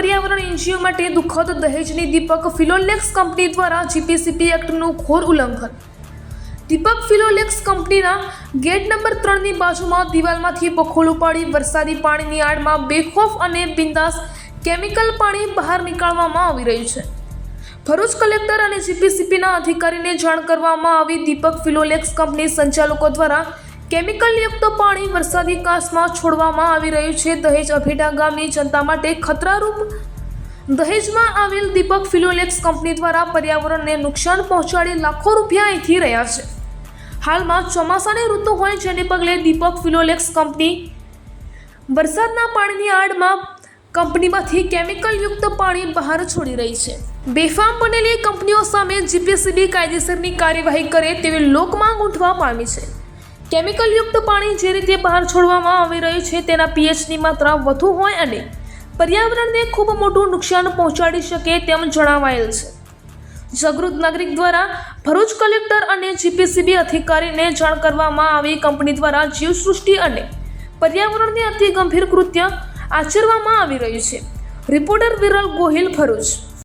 પર્યાવરણ એનજીઓ માટે દુઃખદ દહેજની દીપક ફિલોલેક્સ કંપની દ્વારા જીપીસીબી એક્ટનું ઘોર ઉલ્લંઘન। દીપક ફિલોલેક્સ કંપનીના ગેટ નંબર 3ની બાજુમાં દિવાલમાંથી બખોલું પાડી વરસાદી પાણીની આડમાં બેખોફ અને બિંદાસ કેમિકલ પાણી બહાર નીકાળવામાં આવી રહ્યું છે। ભરૂચ કલેક્ટર અને જીપીસીબીના અધિકારીને જાણ કરવામાં આવી। દીપક ફિલોલેક્સ કંપની સંચાલકો દ્વારા કેમિકલયુક્ત પાણી વરસાદી કાંસમાં છોડવામાં આવી રહ્યું છે। દહેજ અભેડા ગામની જનતા માટે ખતરારૂપ દહેજમાં આવેલ દીપક ફિલોલેક્સ કંપની દ્વારા પર્યાવરણને નુકસાન પહોંચાડી લાખો રૂપિયા અહીંથી રહ્યા છે। હાલમાં ચોમાસાની ઋતુ હોય જેને પગલે દીપક ફિલોલેક્સ કંપની વરસાદના પાણીની આડમાં કંપનીમાંથી કેમિકલયુક્ત પાણી બહાર છોડી રહી છે। બેફામ બનેલી કંપનીઓ સામે જીપીસીબી કાયદેસરની કાર્યવાહી કરે તેવી લોકમાંગ ઉઠવા પામી છે। કેમિકલયુક્ત પાણી જે રીતે બહાર છોડવામાં આવી રહ્યું છે તેના પીએચની માત્રા વધુ હોય અને પર્યાવરણને ખૂબ મોટું નુકસાન પહોંચાડી શકે તેમ જણાવાયેલ છે। જાગૃત નાગરિક દ્વારા ભરૂચ કલેક્ટર અને જીપીસીબી અધિકારીને જાણ કરવામાં આવી। કંપની દ્વારા જીવસૃષ્ટિ અને પર્યાવરણને અતિ ગંભીર કૃત્ય આચરવામાં આવી રહ્યું છે। રિપોર્ટર વિરલ ગોહિલ, ભરૂચ।